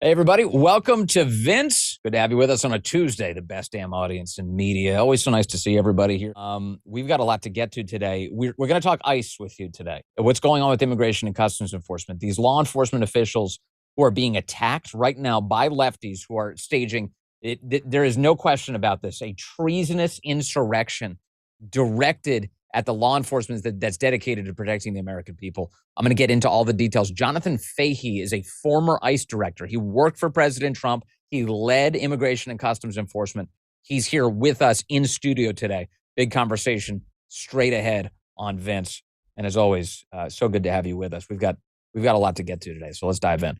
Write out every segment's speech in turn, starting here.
Hey, everybody. Welcome to Vince. Good to have you with us on a Tuesday, the best damn audience in media. Always so nice to see everybody here. We've got a lot to get to today. We're going to talk ICE with you today. What's going on with Immigration and Customs Enforcement? These law enforcement officials who are being attacked right now by lefties who are staging, there is no question about this, a treasonous insurrection directed at the law enforcement that's dedicated to protecting the American people. I'm going to get into all the details. Jonathan Fahey is a former ICE director. He worked for President Trump. He led Immigration and Customs Enforcement. He's here with us in studio today. Big conversation straight ahead on Vince. And as always, so good to have you with us. We've got a lot to get to today, so let's dive in.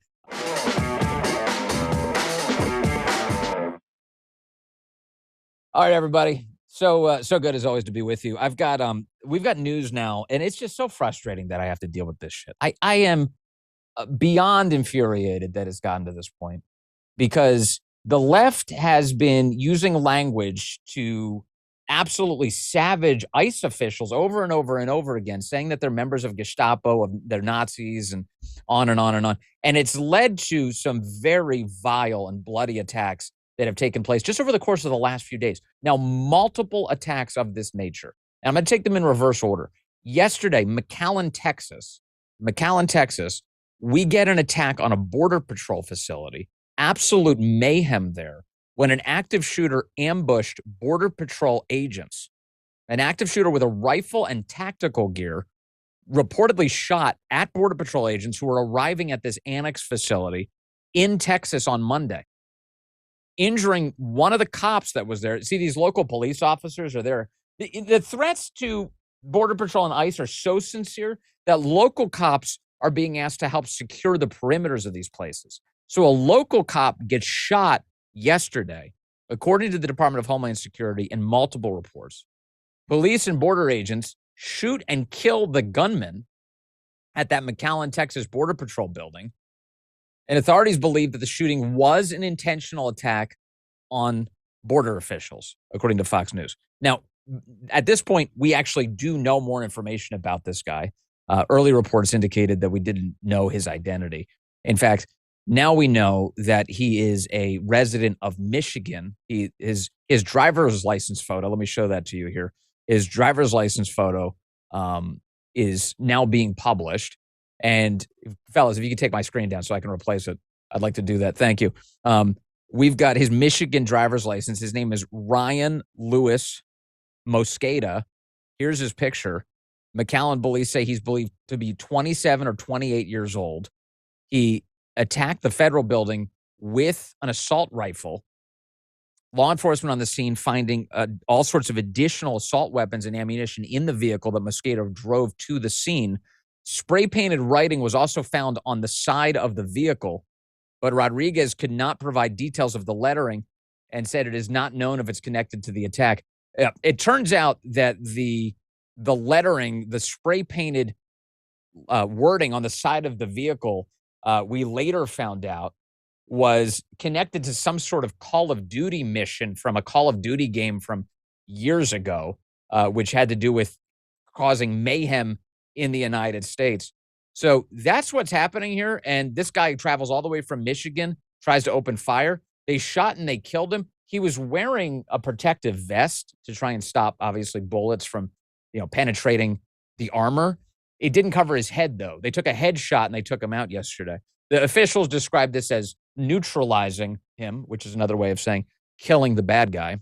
All right, everybody. So good as always to be with you. We've got news now, and it's just so frustrating that I have to deal with this shit. I am beyond infuriated that it's gotten to this point because the left has been using language to absolutely savage ICE officials over and over and over again, saying that they're members of Gestapo, they're Nazis, and on and on and on. And it's led to some very vile and bloody attacks that have taken place just over the course of the last few days. Now, multiple attacks of this nature. And I'm going to take them in reverse order. Yesterday, McAllen, Texas, we get an attack on a Border Patrol facility. Absolute mayhem there when an active shooter ambushed Border Patrol agents. An active shooter with a rifle and tactical gear reportedly shot at Border Patrol agents who were arriving at this annex facility in Texas on Monday, injuring one of the cops that was there. See, these local police officers are there. The threats to Border Patrol and ICE are so sincere that local cops are being asked to help secure the perimeters of these places. So a local cop gets shot yesterday, according to the Department of Homeland Security in multiple reports. Police and border agents shoot and kill the gunman at that McAllen, Texas Border Patrol building. And authorities believe that the shooting was an intentional attack on border officials, according to Fox News. Now, at this point, we actually do know more information about this guy. Early reports indicated that we didn't know his identity. In fact, now we know that he is a resident of Michigan. His driver's license photo, let me show that to you here. His driver's license photo is now being published. And fellas, if you could take my screen down so I can replace it, I'd like to do that. Thank you. We've got his Michigan driver's license. His name is Ryan Lewis Mosqueda. Here's his picture. McAllen police say he's believed to be 27 or 28 years old. He attacked the federal building with an assault rifle. Law enforcement on the scene finding all sorts of additional assault weapons and ammunition in the vehicle that Mosqueda drove to the scene. Spray-painted writing was also found on the side of the vehicle, but Rodriguez could not provide details of the lettering and said it is not known if it's connected to the attack. It turns out that the lettering, the spray-painted wording on the side of the vehicle, we later found out was connected to some sort of Call of Duty mission from a Call of Duty game from years ago, which had to do with causing mayhem in the United States. So that's what's happening here. And this guy travels all the way from Michigan, tries to open fire. They shot and they killed him. He was wearing a protective vest to try and stop, obviously, bullets from, penetrating the armor. It didn't cover his head, though. They took a headshot and they took him out yesterday. The officials described this as neutralizing him, which is another way of saying killing the bad guy.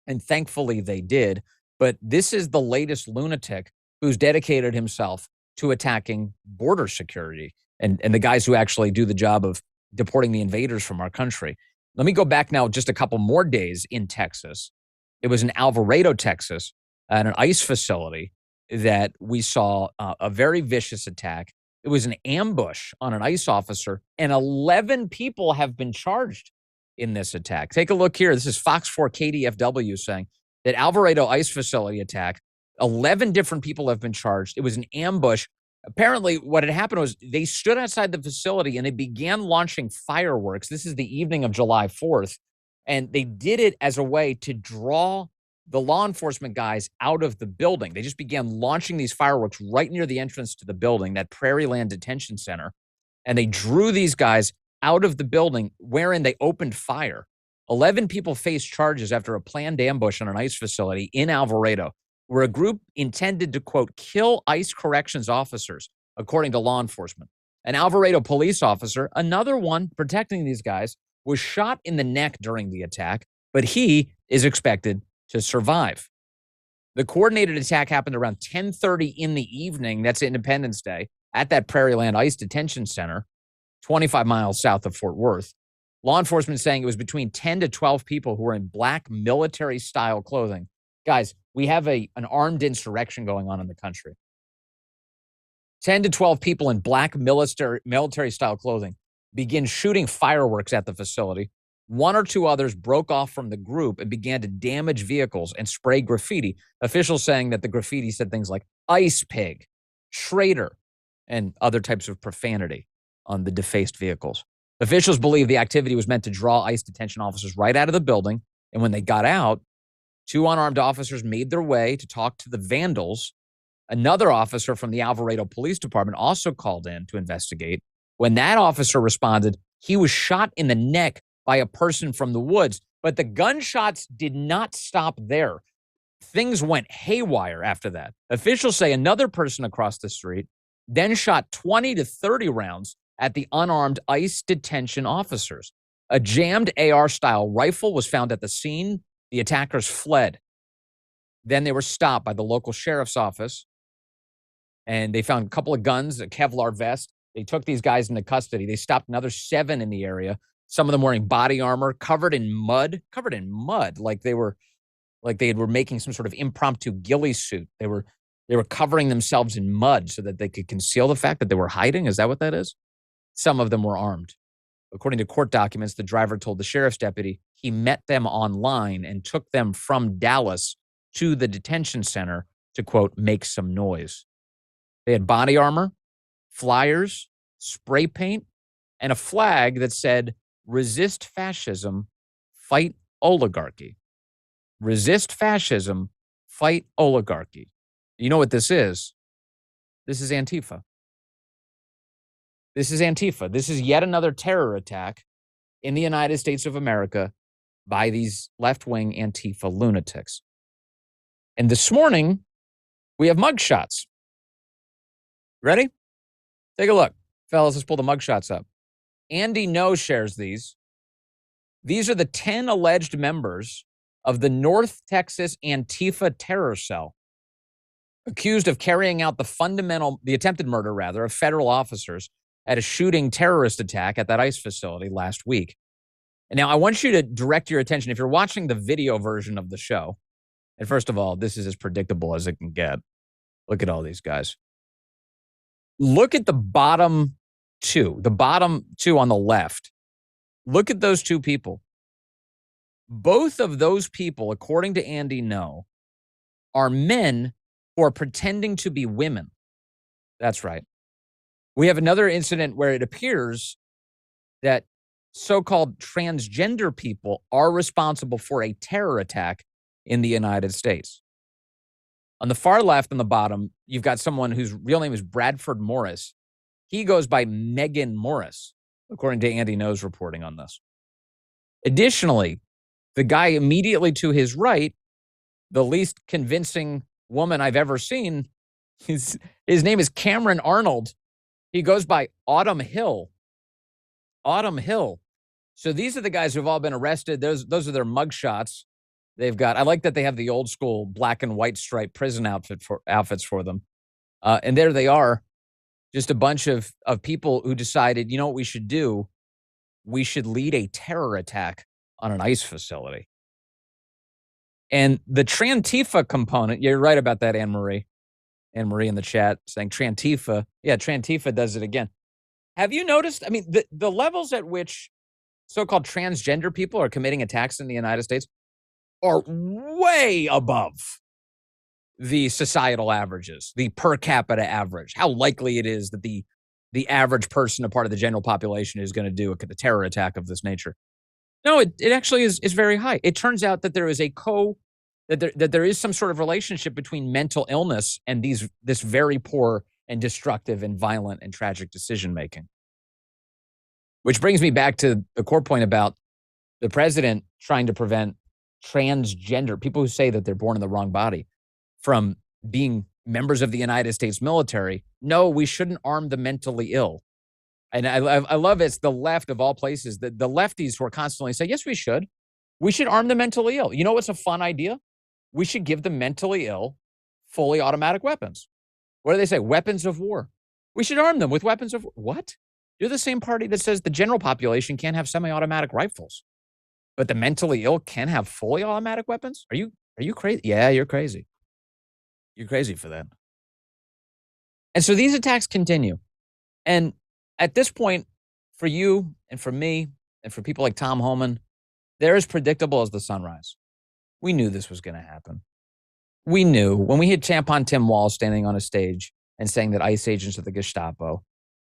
And thankfully they did. But this is the latest lunatic who's dedicated himself to attacking border security and the guys who actually do the job of deporting the invaders from our country. Let me go back now just a couple more days in Texas. It was in Alvarado, Texas, at an ICE facility that we saw a very vicious attack. It was an ambush on an ICE officer, and 11 people have been charged in this attack. Take a look here. This is Fox 4 KDFW saying that Alvarado ICE facility attack, 11 different people have been charged. It was an ambush. Apparently, what had happened was they stood outside the facility and they began launching fireworks. This is the evening of July 4th. And they did it as a way to draw the law enforcement guys out of the building. They just began launching these fireworks right near the entrance to the building, that Prairie Land Detention Center. And they drew these guys out of the building, wherein they opened fire. 11 people faced charges after a planned ambush on an ICE facility in Alvarado, where a group intended to, quote, kill ICE corrections officers, according to law enforcement. An Alvarado police officer, another one protecting these guys, was shot in the neck during the attack, but he is expected to survive. The coordinated attack happened around 10:30 in the evening, that's Independence Day, at that Prairieland ICE detention center, 25 miles south of Fort Worth. Law enforcement saying it was between 10 to 12 people who were in black military-style clothing. Guys, we have an armed insurrection going on in the country. 10 to 12 people in black military-style clothing begin shooting fireworks at the facility. One or two others broke off from the group and began to damage vehicles and spray graffiti. Officials saying that the graffiti said things like ice pig, traitor, and other types of profanity on the defaced vehicles. Officials believe the activity was meant to draw ICE detention officers right out of the building. And when they got out, two unarmed officers made their way to talk to the vandals. Another officer from the Alvarado Police Department also called in to investigate. When that officer responded, he was shot in the neck by a person from the woods. But the gunshots did not stop there. Things went haywire after that. Officials say another person across the street then shot 20 to 30 rounds at the unarmed ICE detention officers. A jammed AR-style rifle was found at the scene. The attackers fled. Then they were stopped by the local sheriff's office, and they found a couple of guns, a Kevlar vest. They took these guys into custody. They stopped another 7 in the area, some of them wearing body armor, covered in mud, like they were making some sort of impromptu ghillie suit. They were covering themselves in mud so that they could conceal the fact that they were hiding. Is that what that is? Some of them were armed. According to court documents, the driver told the sheriff's deputy he met them online and took them from Dallas to the detention center to, quote, make some noise. They had body armor, flyers, spray paint, and a flag that said, resist fascism, fight oligarchy. Resist fascism, fight oligarchy. You know what this is? This is Antifa. This is Antifa. This is yet another terror attack in the United States of America by these left-wing Antifa lunatics. And this morning, we have mugshots. Ready? Take a look. Fellas, let's pull the mugshots up. Andy No shares these. These are the 10 alleged members of the North Texas Antifa terror cell, accused of carrying out the attempted murder, of federal officers at a shooting terrorist attack at that ICE facility last week. And now I want you to direct your attention, if you're watching the video version of the show, and first of all, this is as predictable as it can get. Look at all these guys. Look at the bottom two on the left. Look at those two people. Both of those people, according to Andy No, are men who are pretending to be women. That's right. We have another incident where it appears that so-called transgender people are responsible for a terror attack in the United States. On the far left, on the bottom, you've got someone whose real name is Bradford Morris. He goes by Megan Morris, according to Andy No's reporting on this. Additionally, the guy immediately to his right, the least convincing woman I've ever seen, his name is Cameron Arnold. He goes by Autumn Hill. Autumn Hill. So these are the guys who've all been arrested. Those are their mugshots. They've got, I like that they have the old school black and white striped prison outfits for them. And there they are. Just a bunch of people who decided, you know what we should do? We should lead a terror attack on an ICE facility. And the Trantifa component, you're right about that, Anne-Marie. Anne-Marie in the chat saying Trantifa. Yeah, Trantifa does it again. Have you noticed? I mean, the levels at which so-called transgender people are committing attacks in the United States are way above the societal averages, the per capita average, how likely it is that the average person, a part of the general population, is going to do a terror attack of this nature. No, it actually is very high. It turns out that there is that there is some sort of relationship between mental illness and this very poor and destructive and violent and tragic decision making. Which brings me back to the core point about the president trying to prevent transgender people who say that they're born in the wrong body from being members of the United States military. No, we shouldn't arm the mentally ill. And I love it's the left of all places, the lefties who are constantly saying, yes, we should. We should arm the mentally ill. You know what's a fun idea? We should give the mentally ill fully automatic weapons. What do they say? Weapons of war. We should arm them with weapons of war. What? You're the same party that says the general population can't have semi-automatic rifles, but the mentally ill can have fully automatic weapons? Are you crazy? Yeah, you're crazy. You're crazy for that. And so these attacks continue. And at this point, for you and for me and for people like Tom Homan, they're as predictable as the sunrise. We knew this was going to happen. We knew when we hit Tampon Tim Walz standing on a stage and saying that ICE agents are the Gestapo,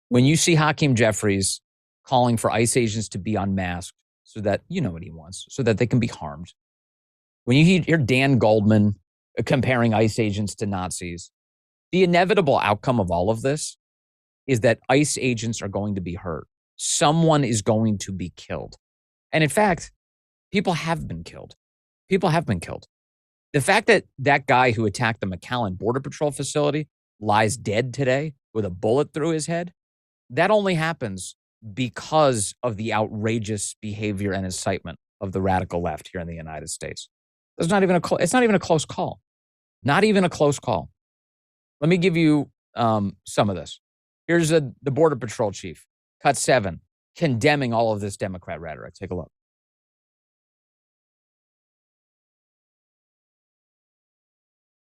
when you see Hakeem Jeffries calling for ICE agents to be unmasked so that, you know what he wants, so that they can be harmed. When you hear Dan Goldman comparing ICE agents to Nazis, the inevitable outcome of all of this is that ICE agents are going to be hurt. Someone is going to be killed. And in fact, people have been killed. People have been killed. The fact that that guy who attacked the McAllen Border Patrol facility lies dead today with a bullet through his head, that only happens because of the outrageous behavior and incitement of the radical left here in the United States. It's not even a close call. Not even a close call. Let me give you some of this. Here's the Border Patrol chief, cut 7, condemning all of this Democrat rhetoric. Take a look.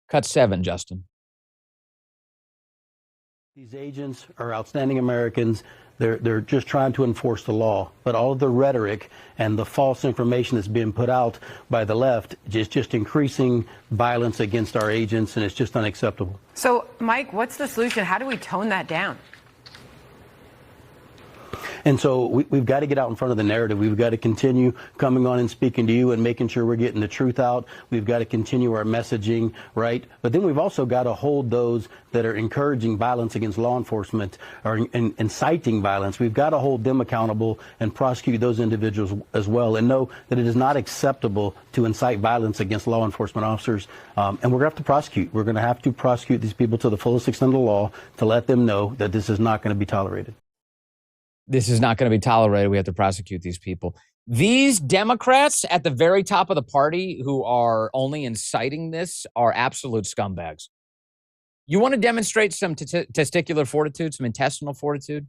Cut 7, Justin. These agents are outstanding Americans. They're just trying to enforce the law. But all of the rhetoric and the false information that's being put out by the left is just increasing violence against our agents, and it's just unacceptable. So, Mike, what's the solution? How do we tone that down? And so we've got to get out in front of the narrative. We've got to continue coming on and speaking to you and making sure we're getting the truth out. We've got to continue our messaging, right? But then we've also got to hold those that are encouraging violence against law enforcement or inciting violence. We've got to hold them accountable and prosecute those individuals as well, and know that it is not acceptable to incite violence against law enforcement officers. And we're going to have to prosecute. We're going to have to prosecute these people to the fullest extent of the law to let them know that this is not going to be tolerated. This is not going to be tolerated. We have to prosecute these people. These Democrats at the very top of the party who are only inciting this are absolute scumbags. You want to demonstrate some testicular fortitude, some intestinal fortitude?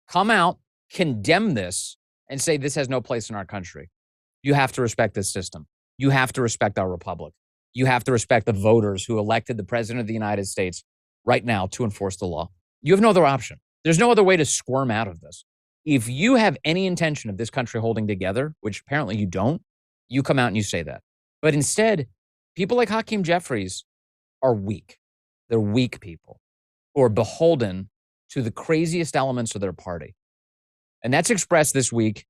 Come out, condemn this, and say this has no place in our country. You have to respect this system. You have to respect our republic. You have to respect the voters who elected the president of the United States right now to enforce the law. You have no other option. There's no other way to squirm out of this. If you have any intention of this country holding together, which apparently you don't, you come out and you say that. But instead, people like Hakeem Jeffries are weak. They're weak people who are beholden to the craziest elements of their party. And that's expressed this week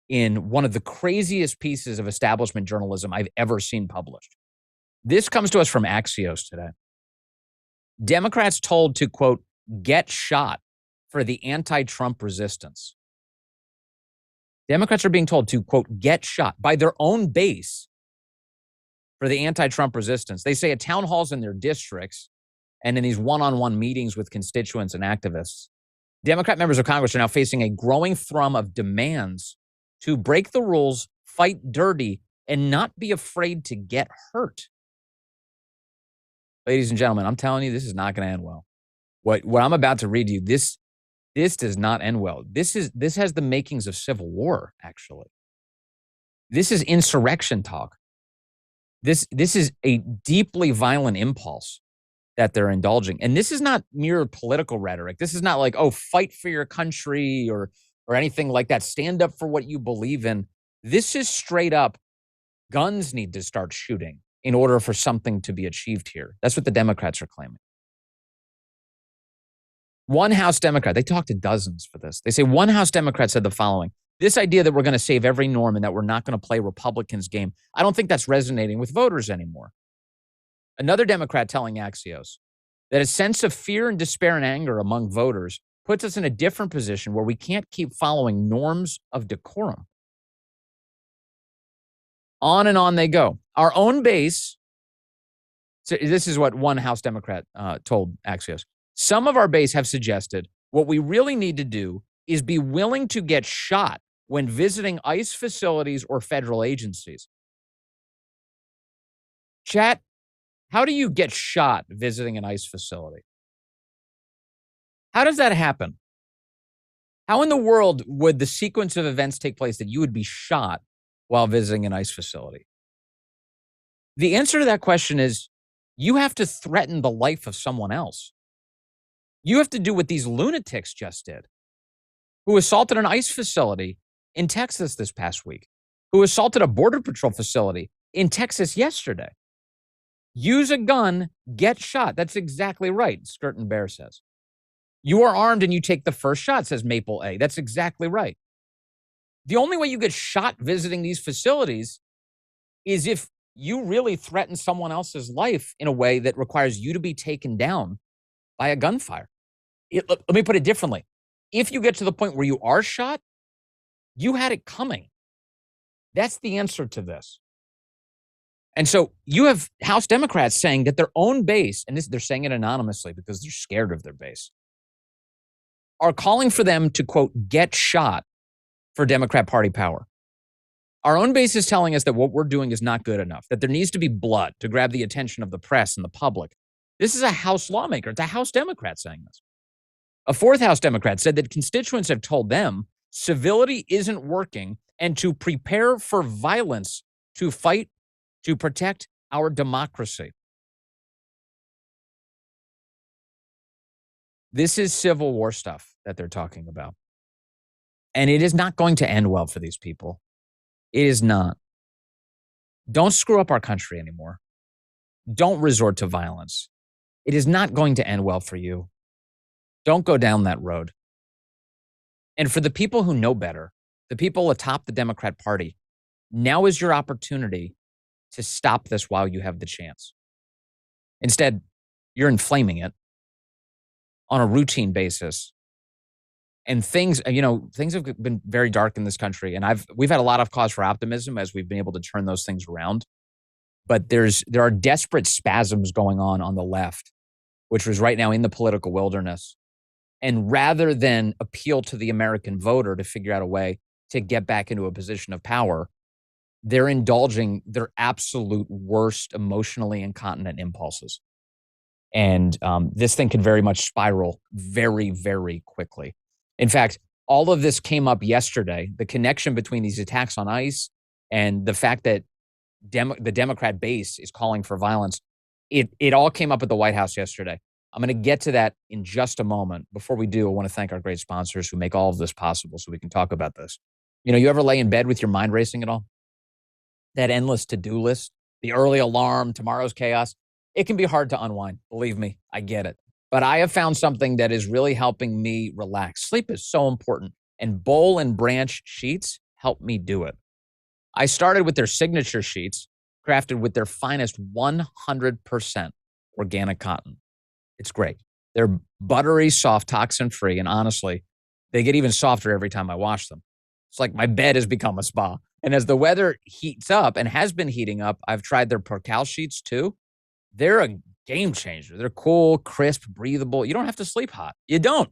in one of the craziest pieces of establishment journalism I've ever seen published. This comes to us from Axios today. Democrats told to, quote, get shot for the anti-Trump resistance. Democrats are being told to, quote, get shot by their own base for the anti-Trump resistance. They say at town halls in their districts and in these one-on-one meetings with constituents and activists, Democrat members of Congress are now facing a growing thrum of demands to break the rules, fight dirty, and not be afraid to get hurt. Ladies and gentlemen, I'm telling you, this is not going to end well. What I'm about to read you, this does not end well. This has the makings of civil war, actually. This is insurrection talk. This is a deeply violent impulse that they're indulging. And this is not mere political rhetoric. This is not like, oh, fight for your country or anything like that. Stand up for what you believe in. This is straight up, guns need to start shooting in order for something to be achieved here. That's what the Democrats are claiming. One House Democrat, they talked to dozens for this. They say one House Democrat said the following: this idea that we're going to save every norm and that we're not going to play Republicans' game, I don't think that's resonating with voters anymore. Another Democrat telling Axios that a sense of fear and despair and anger among voters puts us in a different position where we can't keep following norms of decorum. On and on they go. Our own base, so this is what one House Democrat told Axios. Some of our base have suggested what we really need to do is be willing to get shot when visiting ICE facilities or federal agencies. Chat, how do you get shot visiting an ICE facility? How does that happen? How in the world would the sequence of events take place that you would be shot while visiting an ICE facility? The answer to that question is you have to threaten the life of someone else. You have to do what these lunatics just did, who assaulted an ICE facility in Texas this past week, who assaulted a Border Patrol facility in Texas yesterday. Use a gun, get shot. That's exactly right, Skirt and Bear says. You are armed and you take the first shot, says Maple A. That's exactly right. The only way you get shot visiting these facilities is if you really threaten someone else's life in a way that requires you to be taken down by a gunfire. Let me put it differently. If you get to the point where you are shot, you had it coming. That's the answer to this. And so you have House Democrats saying that their own base, and they're saying it anonymously because they're scared of their base, are calling for them to, quote, get shot for Democrat Party power. Our own base is telling us that what we're doing is not good enough, that there needs to be blood to grab the attention of the press and the public. This is a House lawmaker. It's a House Democrat saying this. A fourth House Democrat said that constituents have told them civility isn't working and to prepare for violence to fight to protect our democracy. This is civil war stuff that they're talking about. And it is not going to end well for these people. It is not. Don't screw up our country anymore. Don't resort to violence. It is not going to end well for you. Don't go down that road. And for the people who know better, the people atop the Democrat Party, now is your opportunity to stop this while you have the chance. Instead, you're inflaming it on a routine basis. And things have been very dark in this country. And we've had a lot of cause for optimism as we've been able to turn those things around. But there are desperate spasms going on the left, which was right now in the political wilderness. And rather than appeal to the American voter to figure out a way to get back into a position of power, they're indulging their absolute worst emotionally incontinent impulses. And this thing can very much spiral very, very quickly. In fact, all of this came up yesterday, the connection between these attacks on ICE and the fact that the Democrat base is calling for violence. It all came up at the White House yesterday. I'm going to get to that in just a moment. Before we do, I want to thank our great sponsors who make all of this possible so we can talk about this. You ever lay in bed with your mind racing at all? That endless to-do list, the early alarm, tomorrow's chaos. It can be hard to unwind. Believe me, I get it. But I have found something that is really helping me relax. Sleep is so important, and Bowl and Branch sheets help me do it. I started with their signature sheets, crafted with their finest 100% organic cotton. It's great. They're buttery, soft, toxin-free, and honestly, they get even softer every time I wash them. It's like my bed has become a spa. And as the weather heats up and has been heating up, I've tried their percale sheets too. They're a game changer. They're cool, crisp, breathable. You don't have to sleep hot. You don't.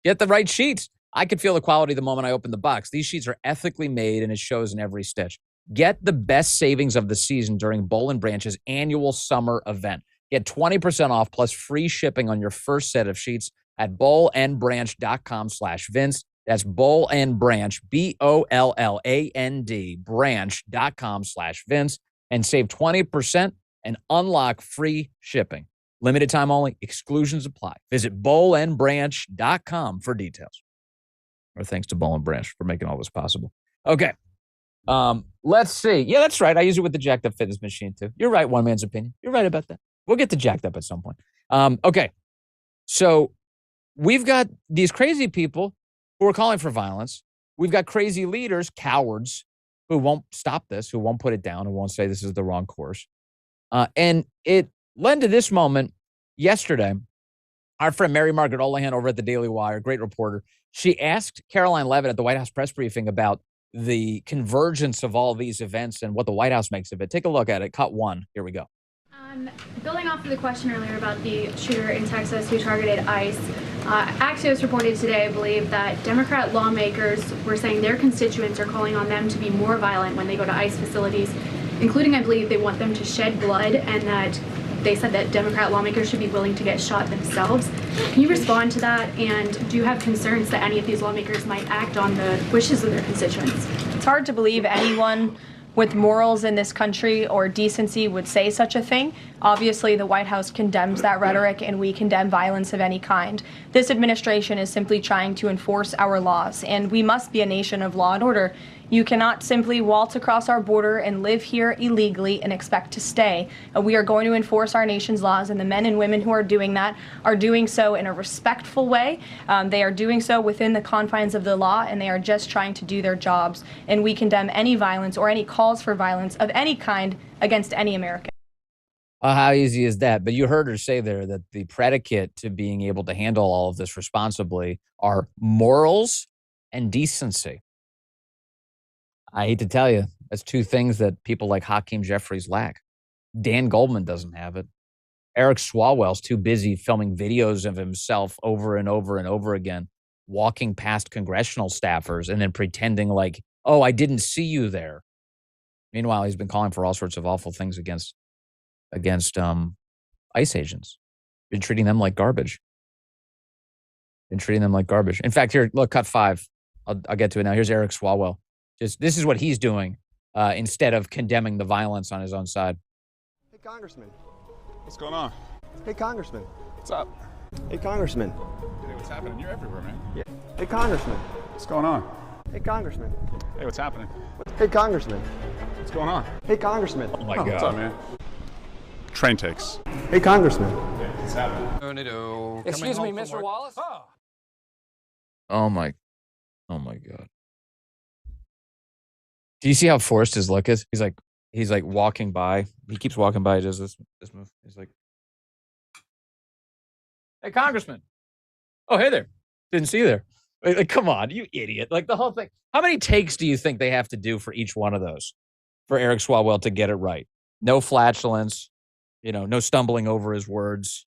Get the right sheets. I could feel the quality the moment I opened the box. These sheets are ethically made, and it shows in every stitch. Get the best savings of the season during Bowl and Branch's annual summer event. Get 20% off plus free shipping on your first set of sheets at bowlandbranch.com/Vince. That's Bowl and Branch, BOLLAND, branch.com/Vince, and save 20% and unlock free shipping. Limited time only. Exclusions apply. Visit bowlandbranch.com for details. Or thanks to Bowl and Branch for making all this possible. Okay. Let's see. Yeah, that's right. I use it with the jacked up fitness machine too. You're right. One man's opinion. You're right about that. We'll get to jacked up at some point. Okay. So we've got these crazy people who are calling for violence. We've got crazy leaders, cowards, who won't stop this, who won't put it down, who won't say this is the wrong course. And it led to this moment yesterday Our friend Mary Margaret Olahan over at the Daily Wire, great reporter, she asked Caroline Leavitt at the White House press briefing about the convergence of all these events and what the White House makes of it. Take a look at it. Cut 1. Here we go. Building off of the question earlier about the shooter in Texas who targeted ICE, Axios reported today, I believe, that Democrat lawmakers were saying their constituents are calling on them to be more violent when they go to ICE facilities, including, I believe, they want them to shed blood, and that they said that Democrat lawmakers should be willing to get shot themselves. Can you respond to that? And do you have concerns that any of these lawmakers might act on the wishes of their constituents? It's hard to believe anyone with morals in this country or decency would say such a thing. Obviously, the White House condemns that rhetoric, and we condemn violence of any kind. This administration is simply trying to enforce our laws, and we must be a nation of law and order. You cannot simply waltz across our border and live here illegally and expect to stay. We are going to enforce our nation's laws, and the men and women who are doing that are doing so in a respectful way. They are doing so within the confines of the law, and they are just trying to do their jobs. And we condemn any violence or any calls for violence of any kind against any American. How easy is that? But you heard her say there that the predicate to being able to handle all of this responsibly are morals and decency. I hate to tell you, that's two things that people like Hakeem Jeffries lack. Dan Goldman doesn't have it. Eric Swalwell's too busy filming videos of himself over and over and over again, walking past congressional staffers and then pretending like, oh, I didn't see you there. Meanwhile, he's been calling for all sorts of awful things against ICE agents. Been treating them like garbage. In fact, here, look, cut 5. I'll get to it now. Here's Eric Swalwell. This is what he's doing instead of condemning the violence on his own side. Hey, Congressman. What's going on? Hey, Congressman. What's up? Hey, Congressman. Hey, what's happening? You're everywhere, man. Yeah. Hey, Congressman. What's going on? Hey, Congressman. Hey, what's happening? Hey, Congressman. What's going on? Hey, Congressman. Oh, my God. What's up, man? Train takes. Hey, Congressman. Hey, what's happening? Excuse me, Mr. Wallace? Oh, my God. Do you see how forced his look is? He's like walking by. He keeps walking by. He does this move. He's like, hey, Congressman. Oh, hey there. Didn't see you there. Like, come on, you idiot. Like the whole thing. How many takes do you think they have to do for each one of those for Eric Swalwell to get it right? No flatulence, no stumbling over his words.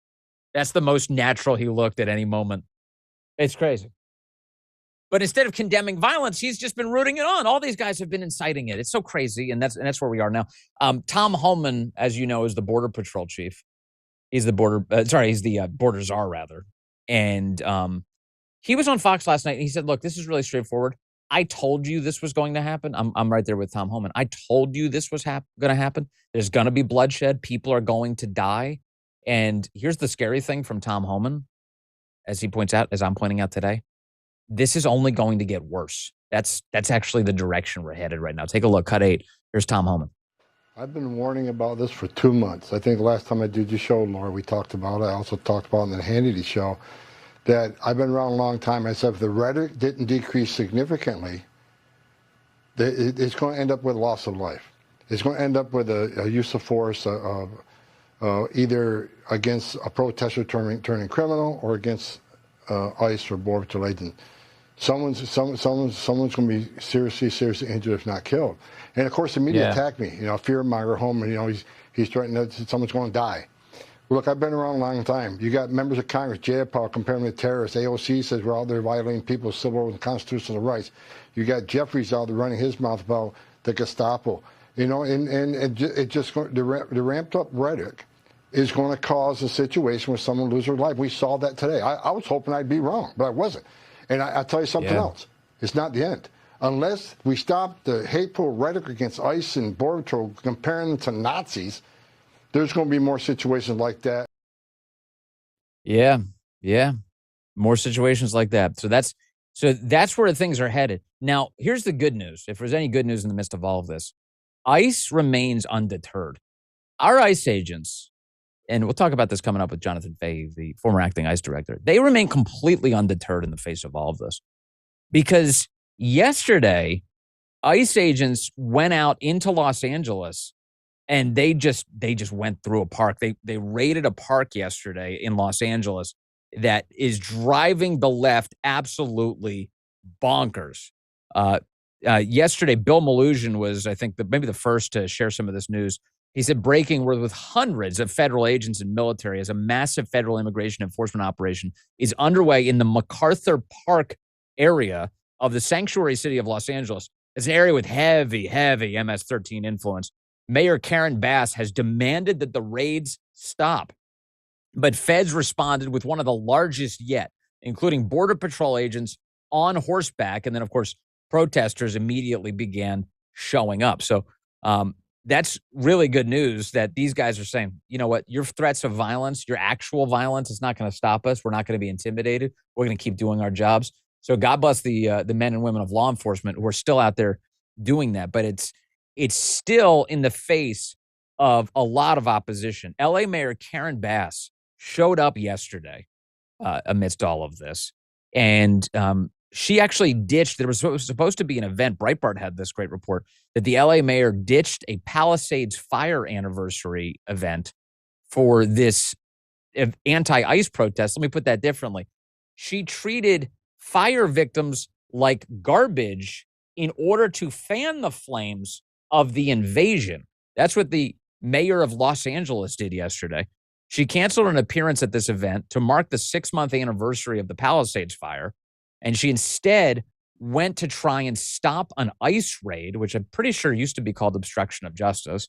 That's the most natural he looked at any moment. It's crazy. But instead of condemning violence, he's just been rooting it on. All these guys have been inciting it. It's so crazy, and that's where we are now. Tom Homan, as you know, is the Border Patrol chief. He's the border czar, rather. And he was on Fox last night, and he said, look, this is really straightforward. I told you this was going to happen. I'm right there with Tom Homan. I told you this was going to happen. There's going to be bloodshed. People are going to die. And here's the scary thing from Tom Homan, as he points out, as I'm pointing out today. This is only going to get worse. That's actually the direction we're headed right now. Take a look. Cut 8. Here's Tom Homan. I've been warning about this for 2 months. I think the last time I did your show, Laura, we talked about it. I also talked about it in the Hannity show that I've been around a long time. I said if the rhetoric didn't decrease significantly, it's going to end up with loss of life. It's going to end up with a use of force either against a protester turning criminal or against ICE or Border Patrol agent. Someone's going to be seriously injured, if not killed. And of course, the media attacked me. Fear monger Homan. He's threatening that someone's going to die. Look, I've been around a long time. You got members of Congress, Jayapal, comparing them to terrorists. AOC says we're out there violating people's civil and constitutional rights. You got Jeffries out there running his mouth about the Gestapo. And it just the ramped up rhetoric is going to cause a situation where someone loses their life. We saw that today. I was hoping I'd be wrong, but I wasn't. And I'll tell you something else. It's not the end. Unless we stop the hateful rhetoric against ICE and Border Patrol, comparing them to Nazis, there's going to be more situations like that. Yeah. More situations like that. So that's where things are headed. Now, here's the good news. If there's any good news in the midst of all of this, ICE remains undeterred. Our ICE agents, and we'll talk about this coming up with Jonathan Fahey, the former acting ICE director, they remain completely undeterred in the face of all of this. Because yesterday, ICE agents went out into Los Angeles and they just went through a park. They raided a park yesterday in Los Angeles that is driving the left absolutely bonkers. Yesterday, Bill Malugin was, I think, maybe the first to share some of this news. He said, breaking word with hundreds of federal agents and military as a massive federal immigration enforcement operation is underway in the MacArthur Park area of the sanctuary city of Los Angeles. It's an area with heavy, heavy MS-13 influence. Mayor Karen Bass has demanded that the raids stop. But feds responded with one of the largest yet, including Border Patrol agents on horseback. And then, of course, protesters immediately began showing up. So that's really good news that these guys are saying, you know what, your threats of violence, your actual violence is not going to stop us. We're not going to be intimidated. We're going to keep doing our jobs. So God bless the men and women of law enforcement who are still out there doing that. But it's still in the face of a lot of opposition. LA Mayor Karen Bass showed up yesterday amidst all of this. And she actually ditched, there was supposed to be an event, Breitbart had this great report, that the LA mayor ditched a Palisades fire anniversary event for this anti-ICE protest. Let me put that differently. She treated fire victims like garbage in order to fan the flames of the invasion. That's what the mayor of Los Angeles did yesterday. She canceled an appearance at this event to mark the 6-month anniversary of the Palisades fire. And she instead went to try and stop an ICE raid, which I'm pretty sure used to be called obstruction of justice.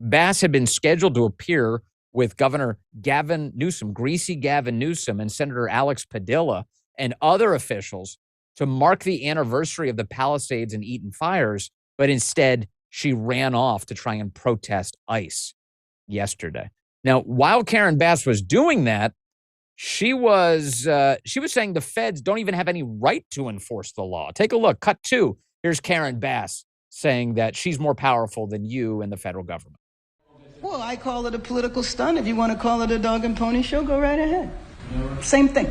Bass had been scheduled to appear with Governor Gavin Newsom, Greasy Gavin Newsom, and Senator Alex Padilla and other officials to mark the anniversary of the Palisades and Eaton fires. But instead, she ran off to try and protest ICE yesterday. Now, while Karen Bass was doing that, she was saying the feds don't even have any right to enforce the law. Take a look. Cut 2. Here's Karen Bass saying that she's more powerful than you and the federal government. Well, I call it a political stunt. If you want to call it a dog and pony show, go right ahead. Same thing.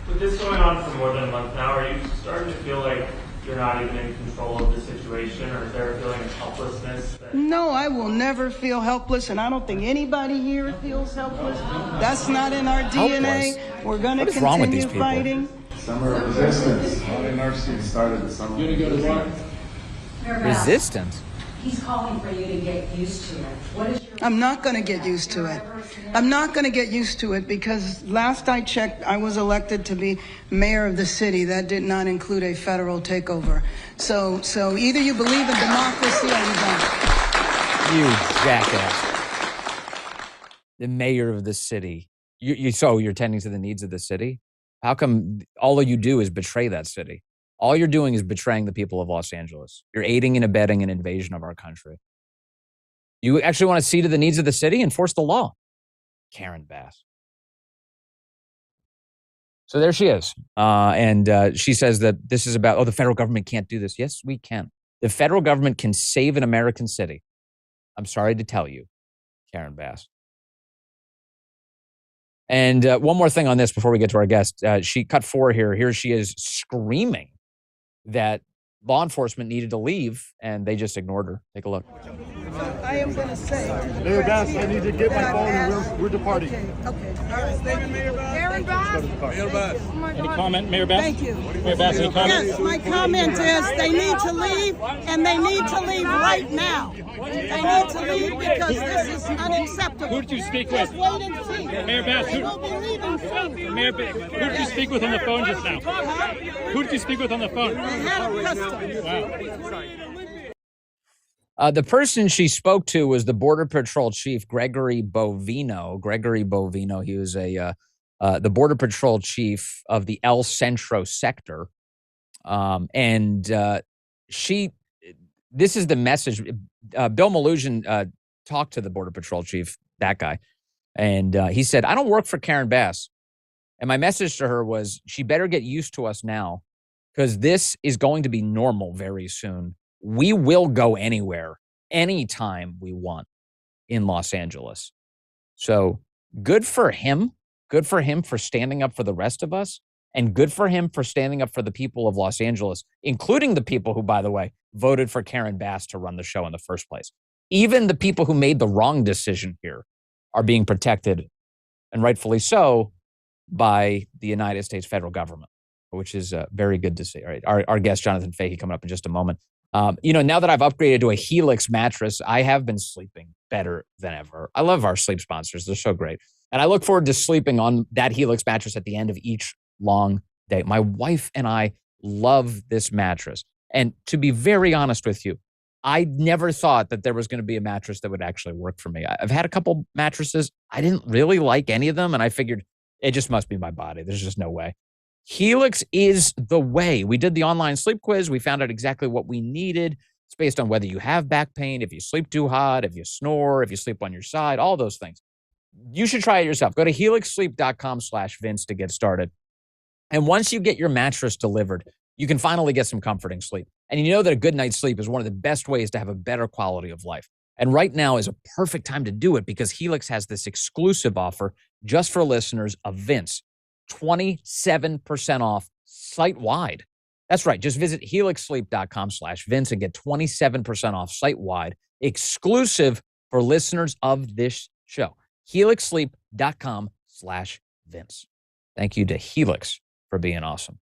With this going on for more than a month now, are you starting to feel like you're not even in control of the situation, or is there a feeling of helplessness? No, I will never feel helpless, and I don't think anybody here feels helpless. That's not in our DNA. We're going to continue fighting. Summer of resistance. NRC started the summer. You gonna go to work? Resistance? He's calling for you to get used to it. What is your... I'm not going to get used to it. I'm not going to get used to it because last I checked, I was elected to be mayor of the city. That did not include a federal takeover. So either you believe in democracy or you don't. You jackass. The mayor of the city. You're tending to the needs of the city? How come all you do is betray that city? All you're doing is betraying the people of Los Angeles. You're aiding and abetting an invasion of our country. You actually want to see to the needs of the city? Enforce the law. Karen Bass. So there she is. And she says that this is about, the federal government can't do this. Yes, we can. The federal government can save an American city. I'm sorry to tell you, Karen Bass. And one more thing on this before we get to our guest. She cut 4 here. Here she is screaming that law enforcement needed to leave, and they just ignored her. Take a look. I am going to say... Mayor Bass, I need to get my phone and we're departing. Okay. All right. Mayor Bass. Mayor Bass. Oh my Any God. comment, Mayor Bass? Thank you. Mayor Bass, any comment? Yes, my comment is they need to leave, and they need to leave right now. They need to leave because this is unacceptable. Who did you speak with? Just wait and see. Mayor Bass, They will be leaving soon. Mayor Bass, who did you speak with on the phone just now? Who did you speak with on the phone? They had a custom. Wow. The person she spoke to was the Border Patrol chief, Gregory Bovino. He was the Border Patrol chief of the El Centro sector. This is the message. Bill Malugin talked to the Border Patrol chief, that guy, and he said, I don't work for Karen Bass. And my message to her was, she better get used to us now, because this is going to be normal very soon. We will go anywhere, anytime we want in Los Angeles. So good for him. Good for him for standing up for the rest of us. And good for him for standing up for the people of Los Angeles, including the people who, by the way, voted for Karen Bass to run the show in the first place. Even the people who made the wrong decision here are being protected, and rightfully so, by the United States federal government, which is very good to see. All right, our guest, Jonathan Fahey, coming up in just a moment. Now that I've upgraded to a Helix mattress, I have been sleeping better than ever. I love our sleep sponsors. They're so great. And I look forward to sleeping on that Helix mattress at the end of each long day. My wife and I love this mattress. And to be very honest with you, I never thought that there was going to be a mattress that would actually work for me. I've had a couple mattresses. I didn't really like any of them. And I figured it just must be my body. There's just no way. Helix is the way. We did the online sleep quiz. We found out exactly what we needed. It's based on whether you have back pain, if you sleep too hot, if you snore, if you sleep on your side, all those things. You should try it yourself. Go to helixsleep.com/Vince to get started. And once you get your mattress delivered, you can finally get some comforting sleep. And you know that a good night's sleep is one of the best ways to have a better quality of life. And right now is a perfect time to do it because Helix has this exclusive offer just for listeners of Vince. 27% off site-wide. That's right. Just visit helixsleep.com/Vince and get 27% off site-wide, exclusive for listeners of this show. helixsleep.com/Vince. Thank you to Helix for being awesome.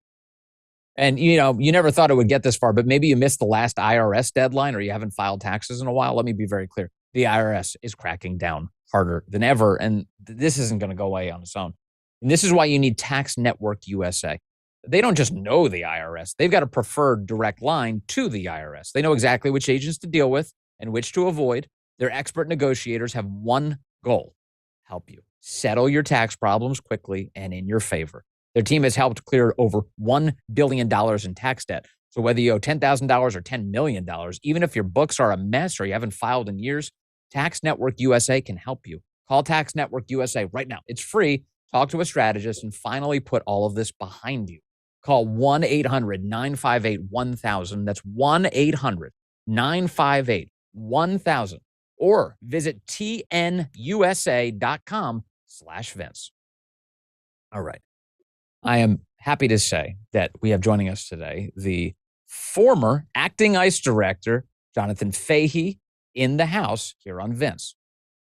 And, you never thought it would get this far, but maybe you missed the last IRS deadline or you haven't filed taxes in a while. Let me be very clear. The IRS is cracking down harder than ever, and this isn't going to go away on its own. And this is why you need Tax Network USA. They don't just know the IRS. They've got a preferred direct line to the IRS. They know exactly which agents to deal with and which to avoid. Their expert negotiators have one goal: help you settle your tax problems quickly and in your favor. Their team has helped clear over $1 billion in tax debt. So whether you owe $10,000 or $10 million, even if your books are a mess or you haven't filed in years, Tax Network USA can help you. Call Tax Network USA right now. It's free. Talk to a strategist and finally put all of this behind you. Call 1-800-958-1000. That's 1-800-958-1000. Or visit tnusa.com/Vince. All right. I am happy to say that we have joining us today the former acting ICE director, Jonathan Fahey, in the house here on Vince.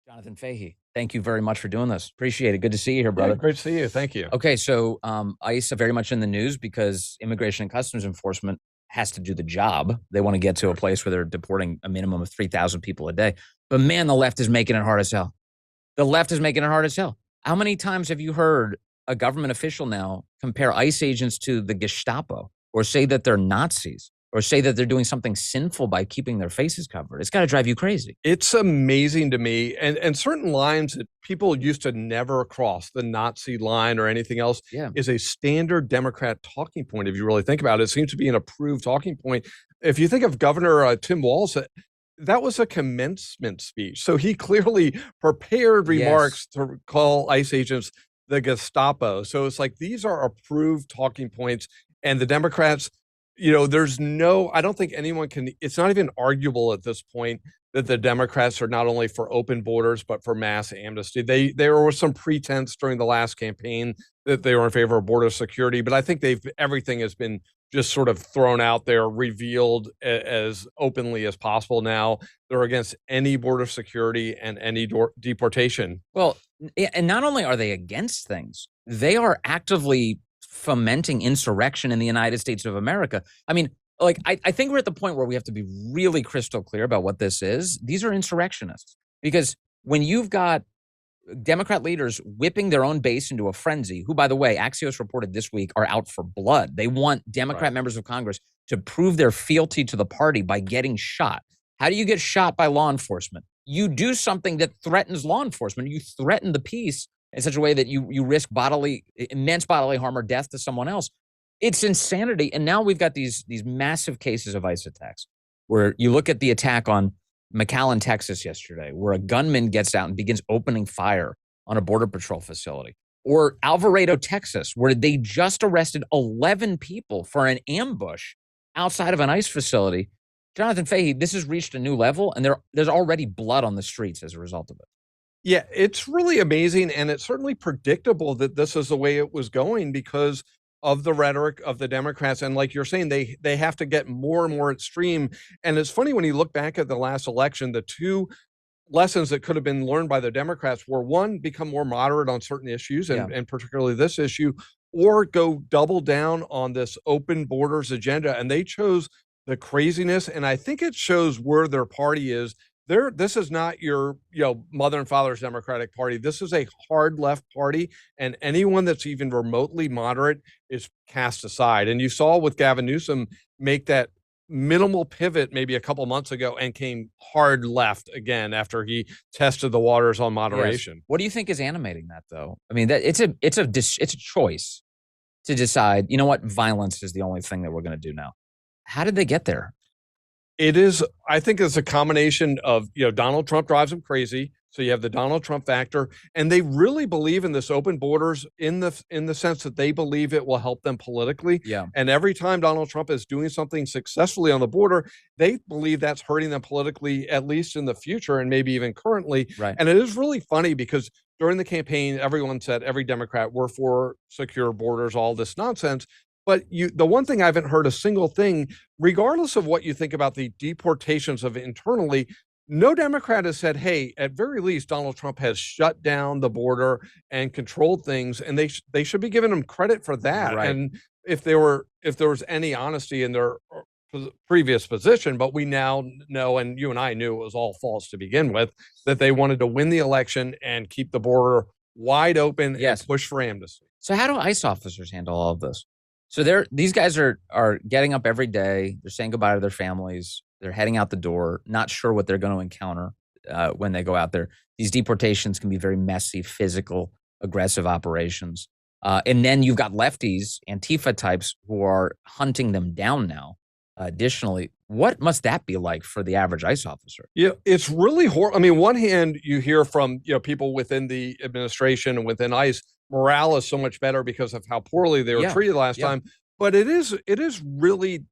Jonathan Fahey, thank you very much for doing this. Appreciate it. Good to see you here, brother. Yeah, great to see you. Thank you. Okay, so ICE are very much in the news because Immigration and Customs Enforcement has to do the job. They want to get to a place where they're deporting a minimum of 3,000 people a day. But man, the left is making it hard as hell. The left is making it hard as hell. How many times have you heard a government official now compare ICE agents to the Gestapo or say that they're Nazis or say that they're doing something sinful by keeping their faces covered? It's got to drive you crazy. It's amazing to me. And certain lines that people used to never cross, the Nazi line or anything else, is a standard Democrat talking point. If you really think about it, it seems to be an approved talking point. If you think of Governor Tim Walz, that was a commencement speech. So he clearly prepared remarks to call ICE agents the Gestapo. So it's like these are approved talking points. And the Democrats, I don't think anyone can, it's not even arguable at this point that the Democrats are not only for open borders, but for mass amnesty. There was some pretense during the last campaign that they were in favor of border security, but I think everything has been just sort of thrown out there, revealed as openly as possible now. They're against any border security and any deportation. Well, and not only are they against things, they are actively fomenting insurrection in the United States of America. I mean, I think we're at the point where we have to be really crystal clear about what this is. These are insurrectionists. Because when you've got Democrat leaders whipping their own base into a frenzy, who, by the way, Axios reported this week are out for blood. They want Democrat members of Congress to prove their fealty to the party by getting shot. How do you get shot by law enforcement? You do something that threatens law enforcement. You threaten the peace in such a way that you risk immense bodily harm or death to someone else. It's insanity. And now we've got these massive cases of ICE attacks where you look at the attack on McAllen, Texas yesterday, where a gunman gets out and begins opening fire on a Border Patrol facility. Or Alvarado, Texas, where they just arrested 11 people for an ambush outside of an ICE facility. Jonathan Fahey, this has reached a new level, and there's already blood on the streets as a result of it. Yeah, it's really amazing, and it's certainly predictable that this is the way it was going because of the rhetoric of the Democrats. And like you're saying, they have to get more and more extreme. And it's funny when you look back at the last election, the two lessons that could have been learned by the Democrats were, one, become more moderate on certain issues, and particularly this issue, or go double down on this open borders agenda. And they chose the craziness, and I think it shows where their party is. This is not your, mother and father's Democratic Party. This is a hard left party, and anyone that's even remotely moderate is cast aside. And you saw with Gavin Newsom make that minimal pivot maybe a couple months ago and came hard left again after he tested the waters on moderation. Yes. What do you think is animating that, though? I mean, that it's a choice to decide, you know what, violence is the only thing that we're going to do now. How did they get there? I think it's a combination of, Donald Trump drives them crazy. So you have the Donald Trump factor, and they really believe in this open borders in the sense that they believe it will help them politically. Yeah. And every time Donald Trump is doing something successfully on the border, they believe that's hurting them politically, at least in the future and maybe even currently. Right. And it is really funny because during the campaign, everyone said, every Democrat, we're for secure borders, all this nonsense. But the one thing I haven't heard a single thing, regardless of what you think about the deportations of internally, no Democrat has said, hey, at very least, Donald Trump has shut down the border and controlled things, and they should be giving him credit for that. Right. And if there was any honesty in their previous position, but we now know, and you and I knew it was all false to begin with, that they wanted to win the election and keep the border wide open and push for amnesty. So how do ICE officers handle all of this? So these guys are getting up every day. They're saying goodbye to their families. They're heading out the door, not sure what they're going to encounter when they go out there. These deportations can be very messy, physical, aggressive operations. And then you've got lefties, Antifa types, who are hunting them down now. Additionally, what must that be like for the average ICE officer? Yeah, it's really horrible. I mean, one hand, you hear from people within the administration and within ICE, morale is so much better because of how poorly they were treated last time. But it is really,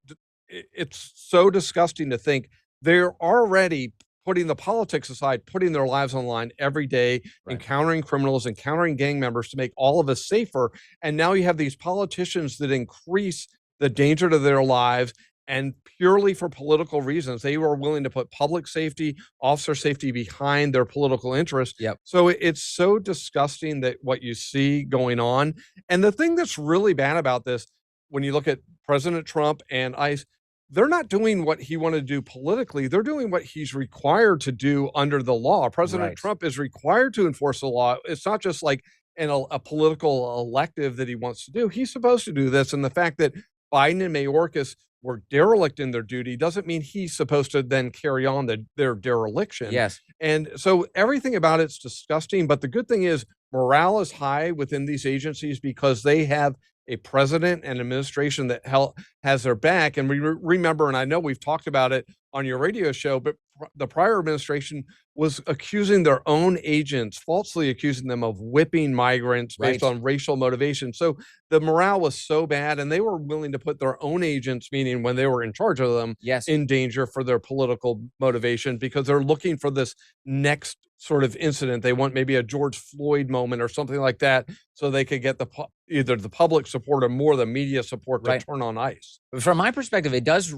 it's so disgusting to think they're already putting the politics aside, putting their lives on the line every day, encountering criminals, encountering gang members to make all of us safer. And now you have these politicians that increase the danger to their lives, and purely for political reasons, they were willing to put public safety, officer safety behind their political interests. So it's so disgusting that what you see going on. And the thing that's really bad about this, when you look at President Trump and ICE, they're not doing what he wanted to do politically. They're doing what he's required to do under the law. President Trump is required to enforce the law. It's not just like a political elective that he wants to do. He's supposed to do this. And the fact that Biden and Mayorkas were derelict in their duty doesn't mean he's supposed to then carry on their dereliction. Yes. And so everything about it's disgusting. But the good thing is morale is high within these agencies because they have a president and administration that has their back. And we remember, and I know we've talked about it on your radio show, but the prior administration was accusing their own agents, falsely accusing them of whipping migrants based on racial motivation. So the morale was so bad, and they were willing to put their own agents, meaning when they were in charge of them, in danger for their political motivation, because they're looking for this next sort of incident. They want maybe a George Floyd moment or something like that, so they could get either the public support or more the media support to turn on ICE. From my perspective, it does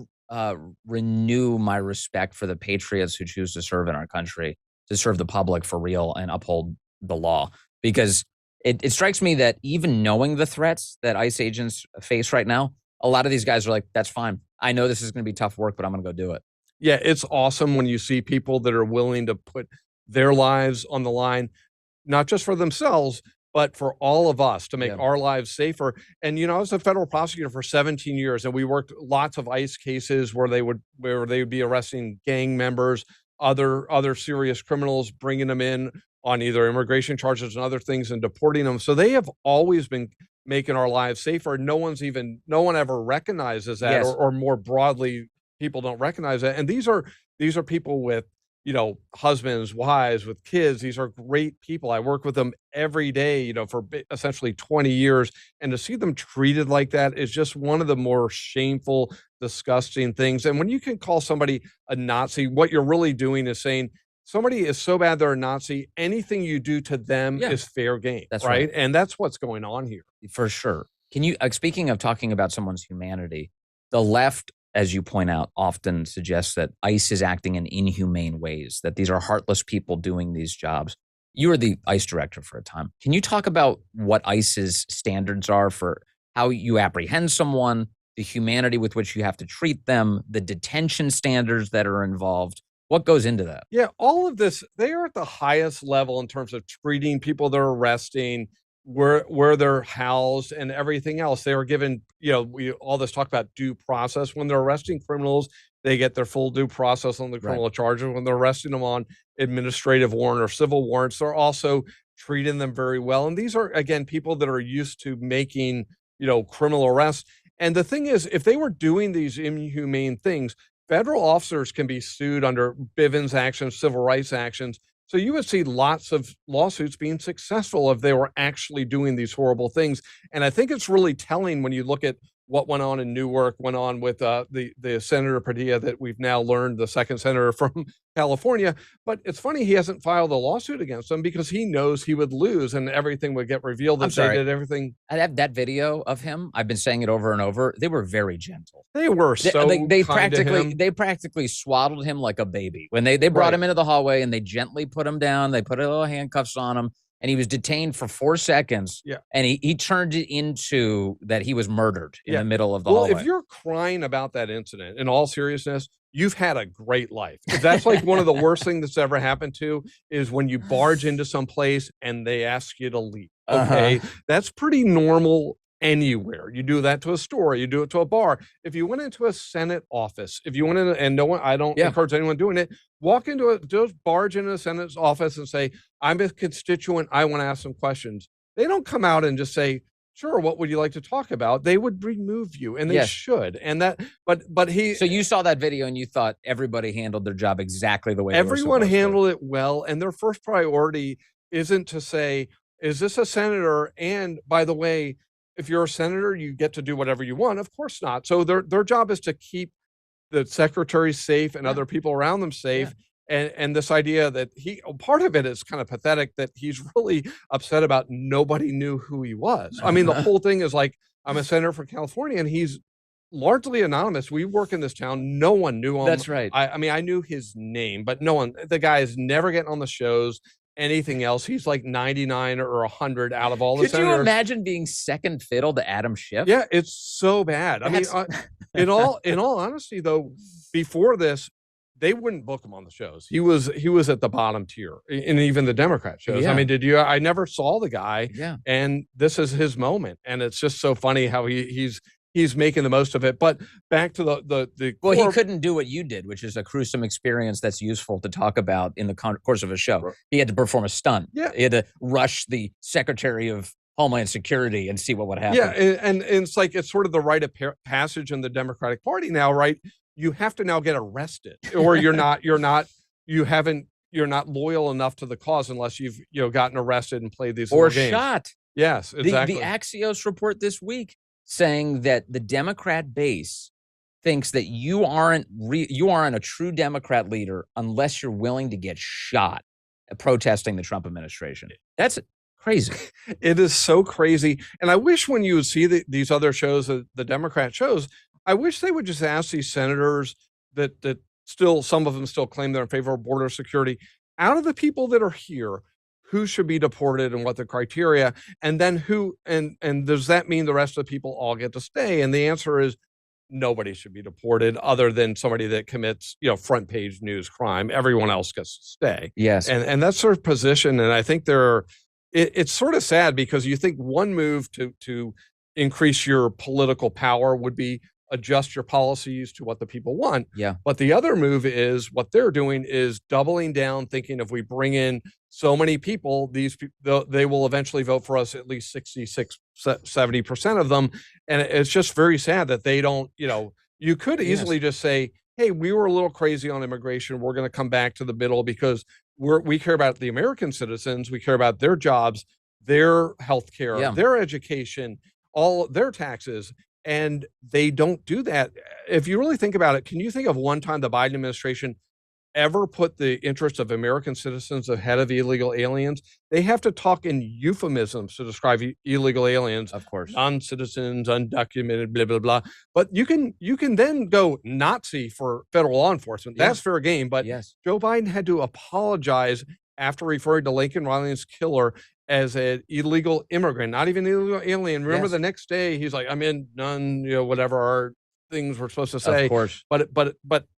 renew my respect for the patriots who choose to serve in our country, to serve the public for real and uphold the law. Because it strikes me that even knowing the threats that ICE agents face right now, a lot of these guys are like, that's fine. I know this is going to be tough work, but I'm going to go do it. Yeah, it's awesome when you see people that are willing to put their lives on the line, not just for themselves, but for all of us to make our lives safer. And, I was a federal prosecutor for 17 years, and we worked lots of ICE cases where they would be arresting gang members, other serious criminals, bringing them in on either immigration charges and other things and deporting them. So they have always been making our lives safer. No one ever recognizes that, or more broadly, people don't recognize that. And these are people with, husbands, wives, with kids. These are great people. I work with them every day, for essentially 20 years. And to see them treated like that is just one of the more shameful, disgusting things. And when you can call somebody a Nazi, what you're really doing is saying somebody is so bad they're a Nazi, anything you do to them is fair game. That's right. And that's what's going on here. For sure. Can you, speaking of talking about someone's humanity, the left as you point out, often suggests that ICE is acting in inhumane ways, that these are heartless people doing these jobs. You were the ICE director for a time. Can you talk about what ICE's standards are for how you apprehend someone, the humanity with which you have to treat them, the detention standards that are involved? What goes into that? Yeah, all of this, they are at the highest level in terms of treating people they're arresting, where they're housed, and everything else. They are given, we all this talk about due process. When they're arresting criminals, they get their full due process on the criminal charges. When they're arresting them on administrative warrant or civil warrants, they're also treating them very well. And these are, again, people that are used to making, criminal arrests. And the thing is, if they were doing these inhumane things, federal officers can be sued under Bivens actions, civil rights actions. So you would see lots of lawsuits being successful if they were actually doing these horrible things. And I think it's really telling when you look at what went on in Newark, went on with the Senator Padilla that we've now learned, the second senator from California. But it's funny, he hasn't filed a lawsuit against them because he knows he would lose and everything would get revealed that they did everything. That video of him, I've been saying it over and over. They were very gentle. They were they practically swaddled him like a baby. When they brought him into the hallway and they gently put him down, they put a little handcuffs on him. And he was detained for 4 seconds. Yeah. And he turned it into that he was murdered in the middle of the hallway. If you're crying about that incident, in all seriousness, you've had a great life. That's like one of the worst things that's ever happened to is when you barge into some place and they ask you to leave. Okay. That's pretty normal anywhere. You do that to a store, you do it to a bar. If you went into a Senate office, if you went in, and no one, I don't encourage anyone doing it, walk into just barge into a Senate's office and say, I'm a constituent, I want to ask some questions. They don't come out and just say, sure, what would you like to talk about? They would remove you, and they should. And that, but he. So you saw that video and you thought everybody handled their job exactly the way everyone handled it well. And their first priority isn't to say, is this a senator? And by the way, if you're a senator, you get to do whatever you want. Of course not. So their job is to keep the secretary safe and other people around them safe. And this idea that part of it is kind of pathetic that he's really upset about nobody knew who he was. I mean, the whole thing is like, I'm a senator from California and he's largely anonymous. We work in this town. No one knew him. That's right. I mean, I knew his name, but the guy is never getting on the shows. Anything else, he's like 99 or 100 out of all the senators. Could you imagine being second fiddle to Adam Schiff? Yeah, it's so bad. I mean, in all honesty, though, before this, they wouldn't book him on the shows. He was at the bottom tier in even the Democrat shows. I mean, I never saw the guy. Yeah. And this is his moment, and it's just so funny how he's making the most of it. But back to the well, he couldn't do what you did, which is a gruesome experience that's useful to talk about in the course of a show. Right. He had to perform a stunt. Yeah. He had to rush the Secretary of Homeland Security and see what would happen. Yeah, and it's like it's sort of the rite of passage in the Democratic Party now, right? You have to now get arrested, or you're not loyal enough to the cause unless you've gotten arrested and played these or games. Shot. Yes, exactly. The Axios report this week saying that the Democrat base thinks that you aren't a true Democrat leader unless you're willing to get shot protesting the Trump administration. That's crazy. It is so crazy. And I wish when you would see these other shows, the Democrat shows, I wish they would just ask these senators that still, some of them still claim they're in favor of border security, out of the people that are here, who should be deported and what the criteria, and then who, and does that mean the rest of the people all get to stay? And the answer is nobody should be deported other than somebody that commits, front page news crime. Everyone else gets to stay. Yes. And that's their position. And I think it's sort of sad because you think one move to increase your political power would be adjust your policies to what the people want. Yeah. But the other move is what they're doing is doubling down, thinking if we bring in so many people, they will eventually vote for us, at least 66, 70% of them. And it's just very sad that they don't, you could easily just say, hey, we were a little crazy on immigration. We're going to come back to the middle because we care about the American citizens. We care about their jobs, their health care, their education, all their taxes. And they don't do that. If you really think about it, can you think of one time the Biden administration ever put the interests of American citizens ahead of illegal aliens, they have to talk in euphemisms to describe illegal aliens. Of course. Non-citizens, undocumented, blah, blah, blah. But you can then go Nazi for federal law enforcement. Yeah. That's fair game. But Yes. Joe Biden had to apologize after referring to Lincoln Riley's killer as an illegal immigrant, not even illegal alien. Remember Yes. the next day, he's like, I'm in none, whatever our things we're supposed to say. Of course. But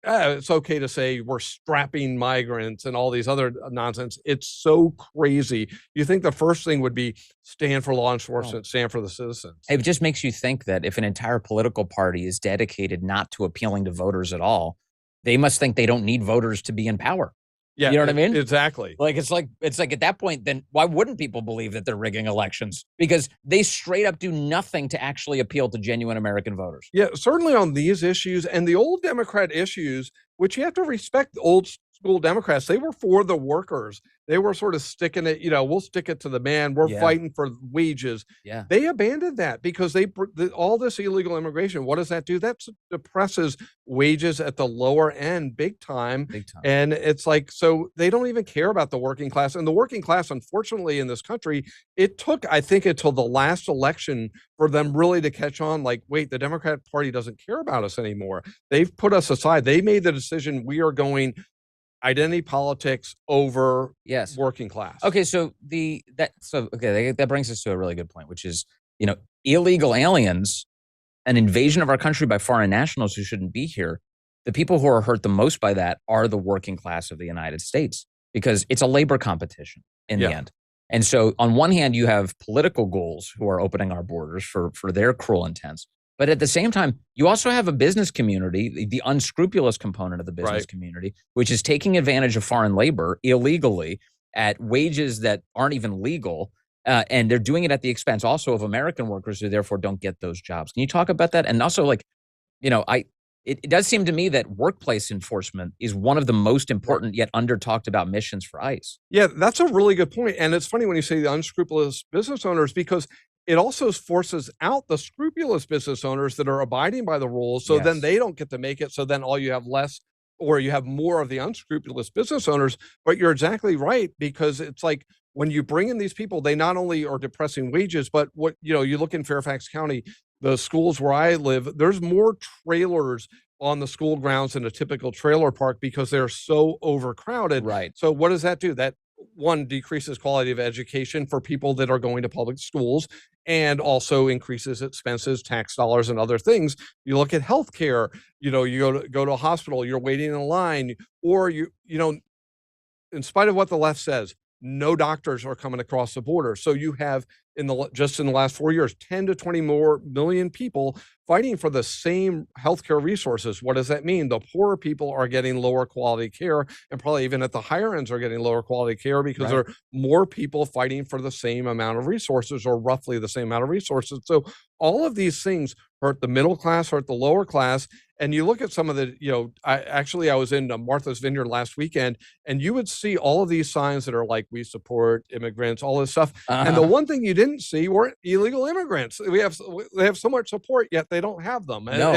it's okay to say we're strapping migrants and all these other nonsense. It's so crazy. You think the first thing would be stand for law enforcement, stand for the citizens. It just makes you think that if an entire political party is dedicated not to appealing to voters at all, they must think they don't need voters to be in power. Yeah, you know what I mean? Exactly. Like it's like at that point, then why wouldn't people believe that they're rigging elections? Because they straight up do nothing to actually appeal to genuine American voters. Yeah, certainly on these issues and the old Democrat issues, which you have to respect old school Democrats, they were for the workers. They were sort of sticking it, we'll stick it to the man. We're fighting for wages. Yeah. They abandoned that because all this illegal immigration, what does that do? That depresses wages at the lower end big time. Big time. And it's like, so they don't even care about the working class. And the working class, unfortunately, in this country, it took, I think, until the last election for them really to catch on, like, wait, the Democrat Party doesn't care about us anymore. They've put us aside. They made the decision we are going identity politics over working class. Okay, so that brings us to a really good point, which is, illegal aliens, an invasion of our country by foreign nationals who shouldn't be here. The people who are hurt the most by that are the working class of the United States, because it's a labor competition in the end. And so on one hand, you have political goals who are opening our borders for their cruel intents. But at the same time, you also have a business community, the unscrupulous component of the business community, which is taking advantage of foreign labor illegally at wages that aren't even legal. And they're doing it at the expense also of American workers who therefore don't get those jobs. Can you talk about that? And also, it does seem to me that workplace enforcement is one of the most important yet under talked about missions for ICE. Yeah, that's a really good point. And it's funny when you say the unscrupulous business owners, because it also forces out the scrupulous business owners that are abiding by the rules. So then they don't get to make it. So then all you have less, or you have more of the unscrupulous business owners. But you're exactly right, because it's like when you bring in these people, they not only are depressing wages, but you look in Fairfax County, the schools where I live, there's more trailers on the school grounds than a typical trailer park because they're so overcrowded. Right. So what does that do? That one decreases quality of education for people that are going to public schools, and also increases expenses, tax dollars, and other things. You look at healthcare, you go to a hospital, you're waiting in a line, or in spite of what the left says, no doctors are coming across the border. So you have just in the last 4 years, 10 to 20 more million people fighting for the same healthcare resources. What does that mean? The poorer people are getting lower quality care, and probably even at the higher ends are getting lower quality care because there are more people fighting for the same amount of resources, or roughly the same amount of resources. So all of these things hurt the middle class, hurt the lower class. And you look at some of the, I was in Martha's Vineyard last weekend, and you would see all of these signs that are like, we support immigrants, all this stuff. And the one thing you didn't see were illegal immigrants. They have so much support, yet they don't have them. And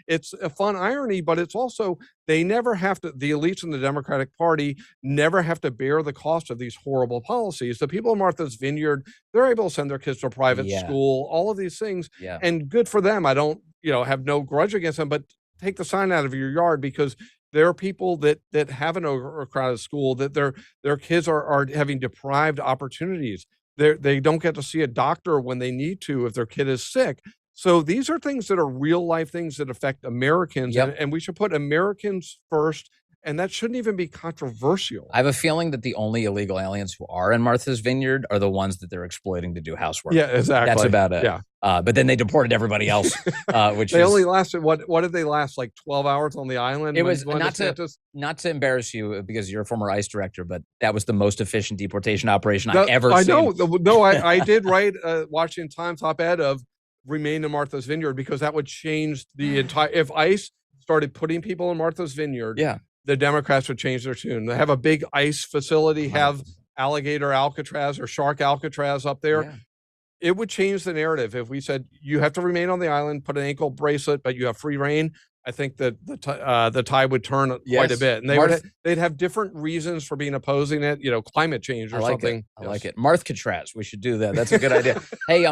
it's a fun irony, but it's also, they never have to, the elites in the Democratic Party never have to bear the cost of these horrible policies. The people in Martha's Vineyard, they're able to send their kids to a private school, all of these things. And good for them. I don't, have no grudge against them, but take the sign out of your yard, because there are people that have an overcrowded school, that their kids are having deprived opportunities. They don't get to see a doctor when they need to if their kid is sick. So these are things that are real life things that affect Americans, and we should put Americans first. And that shouldn't even be controversial. I have a feeling that the only illegal aliens who are in Martha's Vineyard are the ones that they're exploiting to do housework. Yeah, exactly. That's about it. Yeah. But then they deported everybody else, which they only lasted, what did they last, like 12 hours on the island? It was not to embarrass you because you're a former ICE director, but that was the most efficient deportation operation I've ever seen. I know. No, I did write a Washington Times op-ed of remain in Martha's Vineyard, because that would change the entire, if ICE started putting people in Martha's Vineyard, the Democrats would change their tune. They have a big ICE facility, have alligator Alcatraz or shark Alcatraz up there. Yeah. It would change the narrative if we said, you have to remain on the island, put an ankle bracelet, but you have free reign. I think that the tide would turn quite a Yes. bit, and they'd have different reasons for being opposing it. Climate change or something. I like it. Marth Katraz. We should do that. That's a good idea. Hey,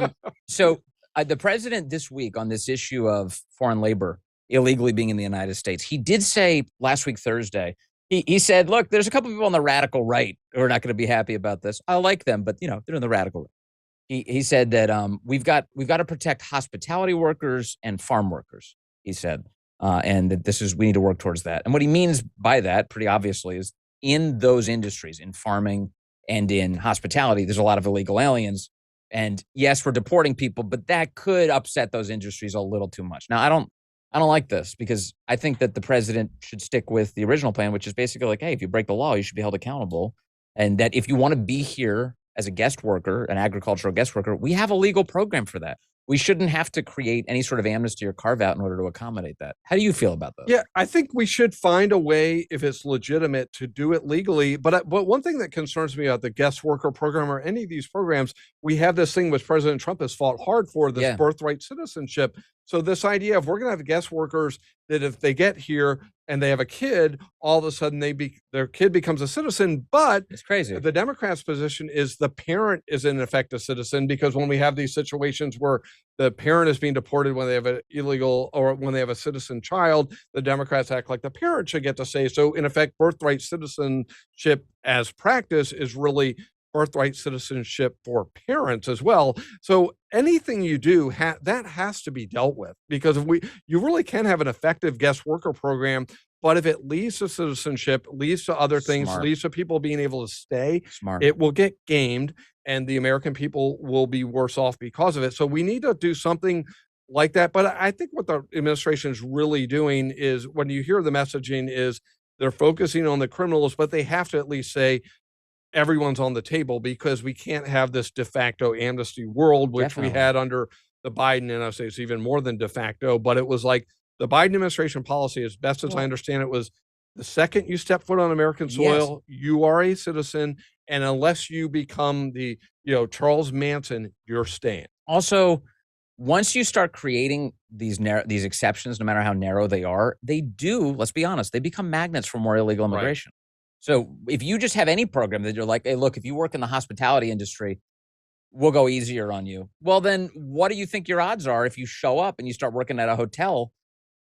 so the president this week on this issue of foreign labor illegally being in the United States, he did say last week Thursday. He said, "Look, there's a couple people on the radical right who are not going to be happy about this. I like them, but they're in the radical right." He said that we've got to protect hospitality workers and farm workers. He said, and that we need to work towards that. And what he means by that, pretty obviously, is in those industries, in farming and in hospitality, there's a lot of illegal aliens. And yes, we're deporting people, but that could upset those industries a little too much. Now, I don't like this because I think that the president should stick with the original plan, which is basically like, hey, if you break the law, you should be held accountable. And that if you want to be here as a guest worker, an agricultural guest worker, we have a legal program for that. We shouldn't have to create any sort of amnesty or carve out in order to accommodate that. How do you feel about those? Yeah, I think we should find a way, if it's legitimate, to do it legally. But one thing that concerns me about the guest worker program or any of these programs, we have this thing which President Trump has fought hard for, this birthright citizenship. So this idea of we're going to have guest workers that if they get here and they have a kid, all of a sudden their kid becomes a citizen. But it's crazy. The Democrats' position is the parent is in effect a citizen, because when we have these situations where the parent is being deported when they have an illegal or when they have a citizen child, the Democrats act like the parent should get to say. So in effect, birthright citizenship as practice is really birthright citizenship for parents as well. So anything you do, that has to be dealt with, because you really can have an effective guest worker program, but if it leads to citizenship, leads to other things, leads to people being able to stay, it will get gamed, and the American people will be worse off because of it. So we need to do something like that. But I think what the administration is really doing is, when you hear the messaging, is they're focusing on the criminals, but they have to at least say, everyone's on the table, because we can't have this de facto amnesty world, which we had under the Biden, and I say it's even more than de facto, but it was like the Biden administration policy, as best as I understand it, was the second you step foot on American soil, you are a citizen, and unless you become the, Charles Manson, you're staying. Also, once you start creating these exceptions, no matter how narrow they are, they do, let's be honest, they become magnets for more illegal immigration. Right. So if you just have any program that you're like, hey, look, if you work in the hospitality industry, we'll go easier on you. Well, then what do you think your odds are if you show up and you start working at a hotel?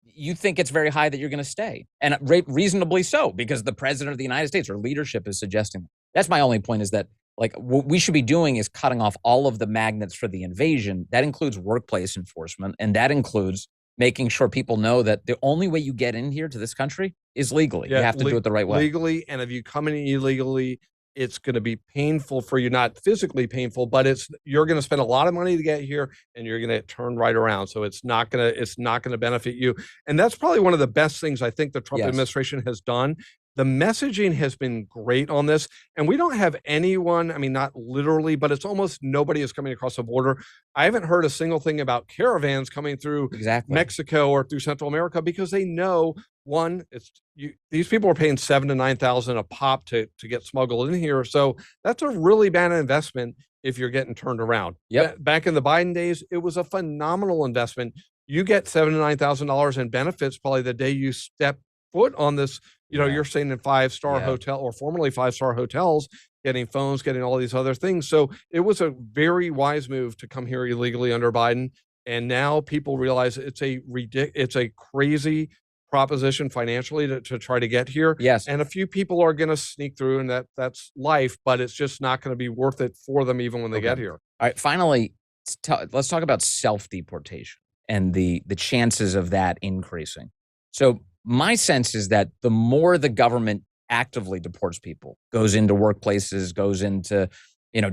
You think it's very high that you're going to stay, and reasonably so, because the president of the United States or leadership is suggesting that. That's my only point, is that what we should be doing is cutting off all of the magnets for the invasion. That includes workplace enforcement, and that includes making sure people know that the only way you get in here to this country is legally. You have to do it the right way. Legally, and if you come in illegally, it's going to be painful for you, not physically painful, but you're going to spend a lot of money to get here, and you're going to turn right around. So it's not going to benefit you. And that's probably one of the best things I think the Trump administration has done. The messaging has been great on this, and we don't have anyone, I mean, not literally, but it's almost nobody is coming across the border. I haven't heard a single thing about caravans coming through Mexico or through Central America, because they know, one, these people are paying $7,000 to $9,000 a pop to get smuggled in here. So that's a really bad investment if you're getting turned around. Back in the Biden days, it was a phenomenal investment. You get $7,000 to $9,000 in benefits probably the day you step foot on this. You're staying in 5-star hotel or formerly 5-star hotels, getting phones, getting all these other things. So it was a very wise move to come here illegally under Biden. And now people realize it's a crazy proposition financially to try to get here. Yes. And a few people are going to sneak through, and that's life, but it's just not going to be worth it for them even when they get here. All right. Finally, let's talk about self-deportation and the chances of that increasing. So my sense is that the more the government actively deports people, goes into workplaces, goes into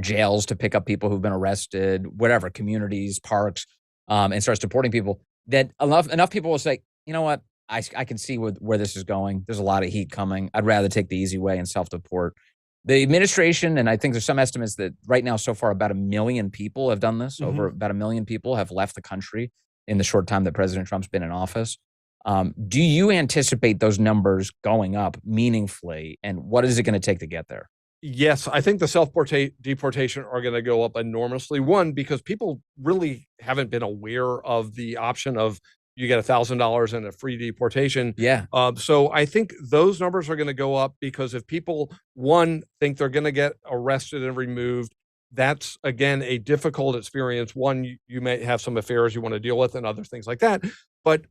jails to pick up people who've been arrested, whatever, communities, parks, and starts deporting people, that enough people will say, you know what, I can see where this is going. There's a lot of heat coming. I'd rather take the easy way and self-deport. The administration, and I think there's some estimates that right now so far about 1 million people have done this. Over about 1 million people have left the country in the short time that President Trump's been in office. Do you anticipate those numbers going up meaningfully, and what is it going to take to get there? Yes, I think the self-deportation are going to go up enormously. One, because people really haven't been aware of the option of, you get $1,000 and a free deportation. Yeah. So I think those numbers are going to go up because if people, one, think they're going to get arrested and removed, that's, again, a difficult experience. One, you may have some affairs you want to deal with and other things like that. But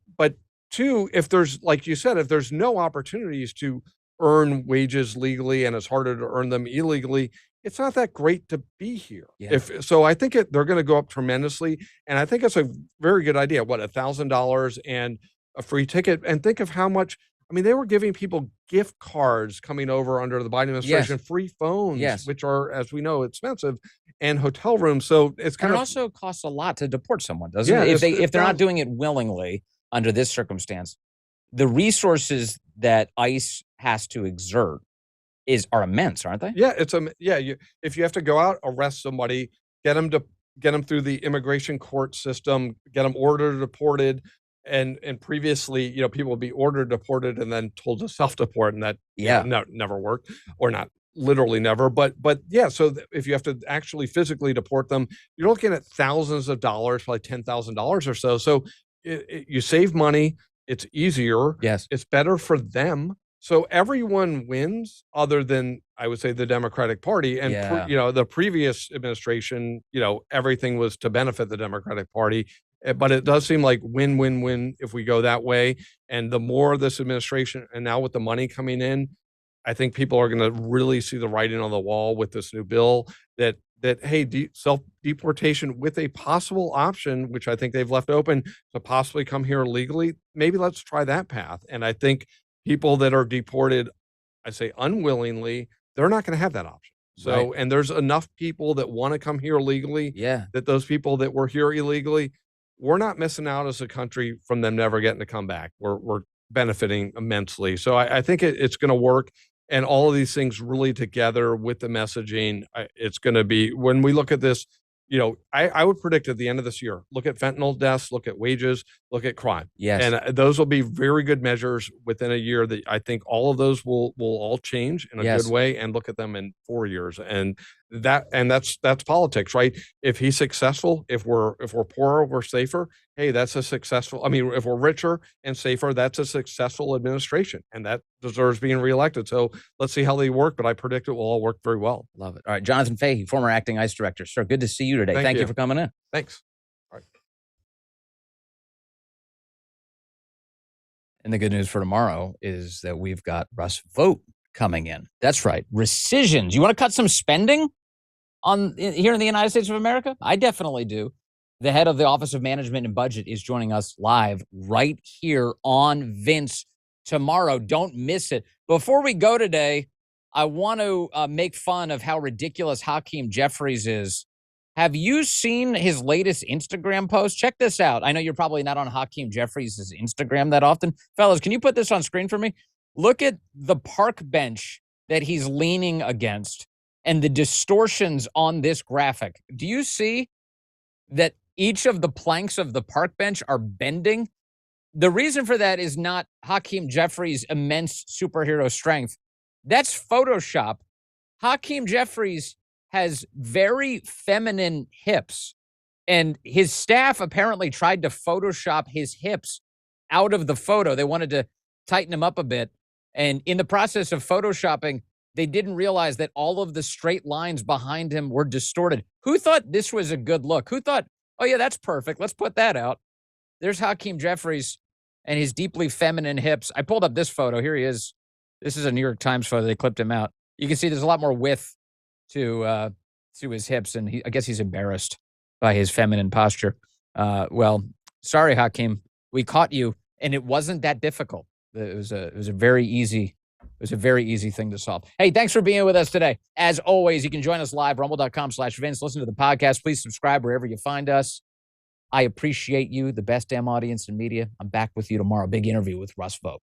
two, if there's, like you said, if there's no opportunities to earn wages legally and it's harder to earn them illegally, it's not that great to be here. Yeah. So I think they're going to go up tremendously. And I think it's a very good idea. What, $1,000 and a free ticket? And think of how much, I mean, they were giving people gift cards coming over under the Biden administration, free phones, which are, as we know, expensive, and hotel rooms. So it's kind and it of also costs a lot to deport someone, doesn't it? If they're not doing it willingly under this circumstance, the resources that ICE has to exert are immense, aren't they? Yeah, if you have to go out, arrest somebody, get them through the immigration court system, get them ordered deported, and previously, people would be ordered deported and then told to self-deport, and that never worked, or not literally never, but yeah. So if you have to actually physically deport them, you're looking at thousands of dollars, probably $10,000 or so. So you save money. It's easier. Yes, it's better for them. So everyone wins, other than, I would say, the Democratic Party. And, the previous administration, everything was to benefit the Democratic Party. But it does seem like win-win-win if we go that way. And the more this administration, and now with the money coming in, I think people are going to really see the writing on the wall with this new bill that hey, self-deportation with a possible option, which I think they've left open, to possibly come here legally. Maybe let's try that path. And I think people that are deported, I say unwillingly, they're not going to have that option. So, and there's enough people that want to come here legally, that those people that were here illegally, we're not missing out as a country from them never getting to come back. We're benefiting immensely. So I think it's going to work. And all of these things really together with the messaging, it's going to be, when we look at this, I would predict at the end of this year, look at fentanyl deaths, look at wages, look at crime. Yes. And those will be very good measures within a year that I think all of those will all change in a good way, and look at them in 4 years. And that's politics, right? If he's successful, if we're poorer, we're safer. Hey, that's a successful, if we're richer and safer, that's a successful administration, and that deserves being reelected. So let's see how they work, but I predict it will all work very well. Love it. All right. Jonathan Fahey, former acting ICE director. Sir, good to see you today. Thank you for coming in. Thanks. All right. And the good news for tomorrow is that we've got Russ Vogt coming in. That's right. Rescissions. You want to cut some spending here in the United States of America? I definitely do. The head of the Office of Management and Budget is joining us live right here on Vince tomorrow. Don't miss it. Before we go today, I want to make fun of how ridiculous Hakeem Jeffries is. Have you seen his latest Instagram post? Check this out. I know you're probably not on Hakeem Jeffries' Instagram that often. Fellas, can you put this on screen for me? Look at the park bench that he's leaning against and the distortions on this graphic. Do you see that each of the planks of the park bench are bending? The reason for that is not Hakeem Jeffries' immense superhero strength. That's Photoshop. Hakeem Jeffries has very feminine hips, and his staff apparently tried to Photoshop his hips out of the photo. They wanted to tighten him up a bit, and in the process of Photoshopping, they didn't realize that all of the straight lines behind him were distorted. Who thought this was a good look? Who thought, oh yeah, that's perfect, let's put that out? There's Hakeem Jeffries and his deeply feminine hips. I pulled up this photo. Here he is. This is a New York Times photo. They clipped him out. You can see there's a lot more width to his hips, and I guess he's embarrassed by his feminine posture. Well, sorry, Hakeem. We caught you, and it wasn't that difficult. It was a very easy thing to solve. Hey, thanks for being with us today. As always, you can join us live, rumble.com/Vince. Listen to the podcast. Please subscribe wherever you find us. I appreciate you, the best damn audience in media. I'm back with you tomorrow. Big interview with Russ Vogt.